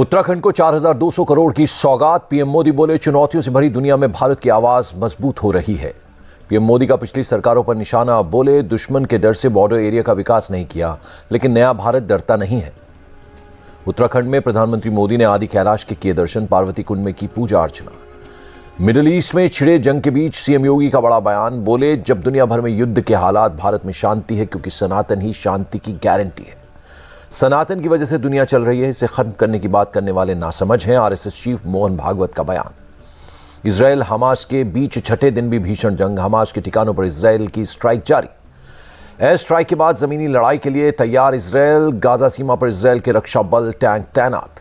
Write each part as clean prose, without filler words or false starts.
उत्तराखंड को 4,200 करोड़ की सौगात। पीएम मोदी बोले, चुनौतियों से भरी दुनिया में भारत की आवाज मजबूत हो रही है। पीएम मोदी का पिछली सरकारों पर निशाना। बोले, दुश्मन के डर से बॉर्डर एरिया का विकास नहीं किया, लेकिन नया भारत डरता नहीं है। उत्तराखंड में प्रधानमंत्री मोदी ने आदि कैलाश के किए दर्शन, पार्वती कुंड में की पूजा अर्चना। मिडिल ईस्ट में छिड़े जंग के बीच सीएम योगी का बड़ा बयान। बोले, जब दुनिया भर में युद्ध के हालात, भारत में शांति है, क्योंकि सनातन ही शांति की गारंटी है। सनातन की वजह से दुनिया चल रही है, इसे खत्म करने की बात करने वाले नासमझ हैं। आरएसएस चीफ मोहन भागवत का बयान। इजरायल हमास के बीच छठे दिन भी भीषण जंग। हमास के ठिकानों पर इजरायल की स्ट्राइक जारी। एयर स्ट्राइक के बाद जमीनी लड़ाई के लिए तैयार इजरायल। गाजा सीमा पर इजरायल के रक्षा बल, टैंक तैनात।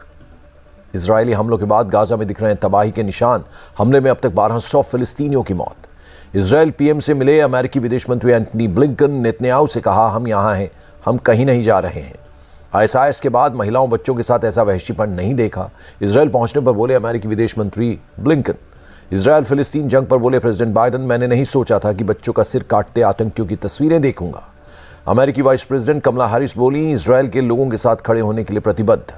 इजरायली हमलों के बाद गाजा में दिख रहे हैं तबाही के निशान। हमले में अब तक 1200 फिलिस्तीनियों की मौत। इजरायल पीएम से मिले अमेरिकी विदेश मंत्री एंटनी ब्लिंकन। नेतन्याहू से कहा, हम यहां हैं, हम कहीं नहीं जा रहे हैं। आईएसआईएस के बाद महिलाओं बच्चों के साथ ऐसा वहशीपन नहीं देखा। इजरायल पहुंचने पर बोले अमेरिकी विदेश मंत्री ब्लिंकन। इजरायल फिलिस्तीन जंग पर बोले प्रेसिडेंट बाइडेन, मैंने नहीं सोचा था कि बच्चों का सिर काटते आतंकियों की तस्वीरें देखूंगा। अमेरिकी वाइस प्रेसिडेंट कमला हैरिस बोली, इजरायल के लोगों के साथ खड़े होने के लिए प्रतिबद्ध।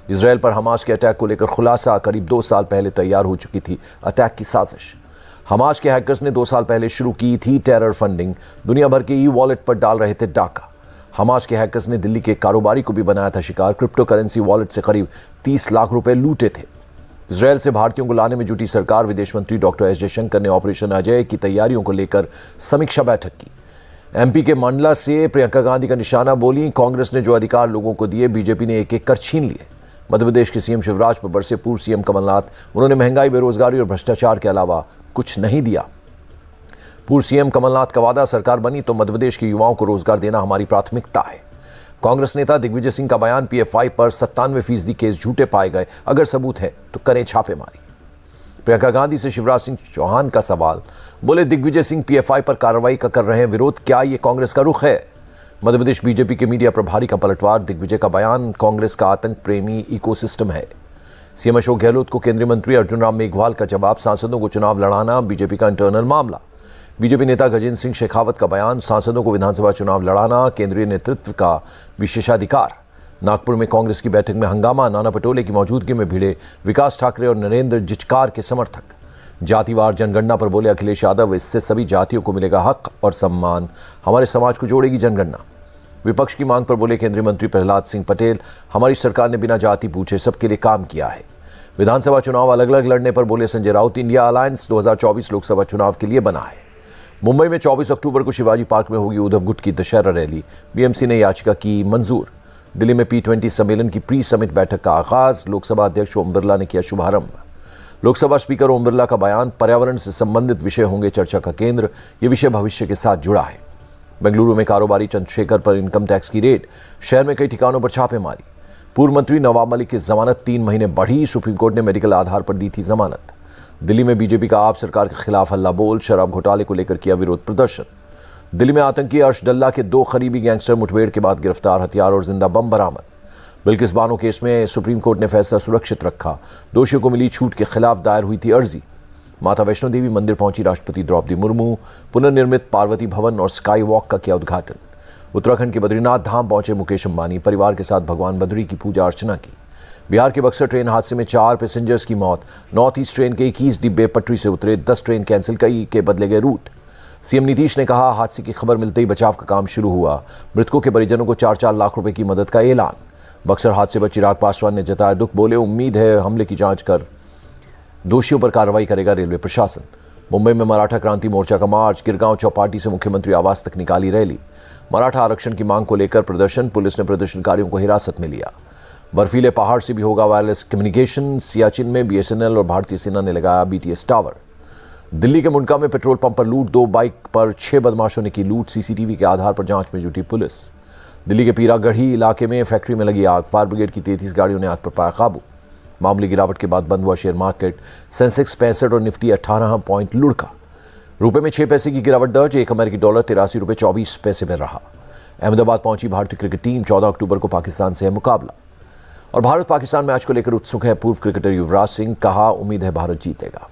इजरायल पर हमास के अटैक को लेकर खुलासा। करीब 2 साल पहले तैयार हो चुकी थी अटैक की साजिश। हमास के हैकर्स ने 2 साल पहले शुरू की थी टेरर फंडिंग। दुनिया भर के ई-वॉलेट पर डाल रहे थे डाका। हमास के हैकर्स ने दिल्ली के कारोबारी को भी बनाया था शिकार। क्रिप्टो करेंसी वॉलेट से करीब 30 लाख रुपए लूटे थे। इजरायल से भारतीयों को लाने में जुटी सरकार। विदेश मंत्री डॉक्टर एस जयशंकर ने ऑपरेशन अजय की तैयारियों को लेकर समीक्षा बैठक की। एमपी के मंडला से प्रियंका गांधी का निशाना। बोली, कांग्रेस ने जो अधिकार लोगों को दिए, बीजेपी ने एक एक कर छीन लिए। मध्य प्रदेश के सीएम शिवराज पर बरसे पूर्व सीएम कमलनाथ। उन्होंने महंगाई, बेरोजगारी और भ्रष्टाचार के अलावा कुछ नहीं दिया। पूर्व सीएम कमलनाथ का वादा, सरकार बनी तो मध्य प्रदेश के युवाओं को रोजगार देना हमारी प्राथमिकता है। कांग्रेस नेता दिग्विजय सिंह का बयान। पीएफआई पर 97% केस झूठे पाए गए, अगर सबूत है तो करें छापेमारी। प्रियंका गांधी से शिवराज सिंह चौहान का सवाल। बोले, दिग्विजय सिंह पीएफआई पर कार्रवाई का कर रहे हैं विरोध, क्या ये कांग्रेस का रुख है? मध्य प्रदेश बीजेपी के मीडिया प्रभारी का पलटवार। दिग्विजय का बयान, कांग्रेस का आतंक प्रेमी इकोसिस्टम है। सीएम अशोक गहलोत को केंद्रीय मंत्री अर्जुन राम मेघवाल का जवाब। सांसदों को चुनाव लड़ाना बीजेपी का इंटरनल मामला। बीजेपी नेता गजेंद्र सिंह शेखावत का बयान। सांसदों को विधानसभा चुनाव लड़ाना केंद्रीय नेतृत्व का विशेषाधिकार। नागपुर में कांग्रेस की बैठक में हंगामा। नाना पटोले की मौजूदगी में भिड़े विकास ठाकरे और नरेंद्र जिचकार के समर्थक। जातिवार जनगणना पर बोले अखिलेश यादव, इससे सभी जातियों को मिलेगा हक और सम्मान, हमारे समाज को जोड़ेगी जनगणना। विपक्ष की मांग पर बोले केंद्रीय मंत्री प्रहलाद सिंह पटेल, हमारी सरकार ने बिना जाति पूछे सबके लिए काम किया है। विधानसभा चुनाव अलग अलग लड़ने पर बोले संजय राउत, इंडिया अलायंस 2024 लोकसभा चुनाव के लिए बना है। मुंबई में 24 अक्टूबर को शिवाजी पार्क में होगी उद्धव गुट की दशहरा रैली। बीएमसी ने याचिका की मंजूर। दिल्ली में P20 सम्मेलन की प्री समिट बैठक का आगाज। लोकसभा अध्यक्ष ओम बिरला ने किया शुभारंभ। लोकसभा स्पीकर ओम बिरला का बयान, पर्यावरण से संबंधित विषय होंगे चर्चा का केंद्र, ये विषय भविष्य के साथ जुड़ा है। बेंगलुरु में कारोबारी चंद्रशेखर पर इनकम टैक्स की रेड। शहर में कई ठिकानों पर छापेमारी। पूर्व मंत्री नवाब मलिक की जमानत 3 महीने बढ़ी। सुप्रीम कोर्ट ने मेडिकल आधार पर दी थी जमानत। दिल्ली में बीजेपी का आप सरकार के खिलाफ हल्ला बोल। शराब घोटाले को लेकर किया विरोध प्रदर्शन। दिल्ली में आतंकी अर्शडल्ला के 2 करीबी गैंगस्टर मुठभेड़ के बाद गिरफ्तार। हथियार और जिंदा बम बरामद। बिल्किस बानो केस में सुप्रीम कोर्ट ने फैसला सुरक्षित रखा। दोषियों को मिली छूट के खिलाफ दायर हुई थी अर्जी। माता वैष्णो देवी मंदिर पहुंची राष्ट्रपति द्रौपदी मुर्मू। पुनर्निर्मित पार्वती भवन और स्काई वॉक का किया उद्घाटन। उत्तराखंड के बद्रीनाथ धाम पहुंचे मुकेश अंबानी। परिवार के साथ भगवान बद्री की पूजा अर्चना की। बिहार के बक्सर ट्रेन हादसे में 4 पैसेंजर्स की मौत। नॉर्थ ईस्ट ट्रेन के 21 डिब्बे पटरी से उतरे। 10 ट्रेन कैंसिल के बदले गए रूट। सीएम नीतीश ने कहा, हादसे की खबर मिलते ही बचाव का काम शुरू हुआ। मृतकों के परिजनों को 4-4 लाख रुपए की मदद का ऐलान। बक्सर हादसे पर चिराग पासवान ने जताया दुख। बोले, उम्मीद है हमले की जांच कर दोषियों पर कार्रवाई करेगा रेलवे प्रशासन। मुंबई में मराठा क्रांति मोर्चा का मार्च। गिरगांव चौपाटी से मुख्यमंत्री आवास तक निकाली रैली। मराठा आरक्षण की मांग को लेकर प्रदर्शन। पुलिस ने प्रदर्शनकारियों को हिरासत में लिया। बर्फीले पहाड़ से भी होगा वायरलेस कम्युनिकेशन। सियाचिन में बीएसएनएल और भारतीय सेना ने लगाया बीटीएस टावर। दिल्ली के मुंडका में पेट्रोल पंप पर लूट। 2 बाइक पर 6 बदमाशों ने की लूट। सीसीटीवी के आधार पर जांच में जुटी पुलिस। दिल्ली के पीरागढ़ी इलाके में फैक्ट्री में लगी आग। फायर ब्रिगेड की 33 गाड़ियों ने आग पर पाया काबू। मामूली गिरावट के बाद बंद हुआ शेयर मार्केट। सेंसेक्स 65 और निफ्टी 18 पॉइंट लुढ़का। रुपए में 6 पैसे की गिरावट दर्ज। 1 अमेरिकी डॉलर 83 रुपए 24 पैसे में रहा। अहमदाबाद पहुंची भारतीय क्रिकेट टीम। 14 अक्टूबर को पाकिस्तान से है मुकाबला। और भारत पाकिस्तान मैच को लेकर उत्सुक है पूर्व क्रिकेटर युवराज सिंह। कहा, उम्मीद है भारत जीतेगा।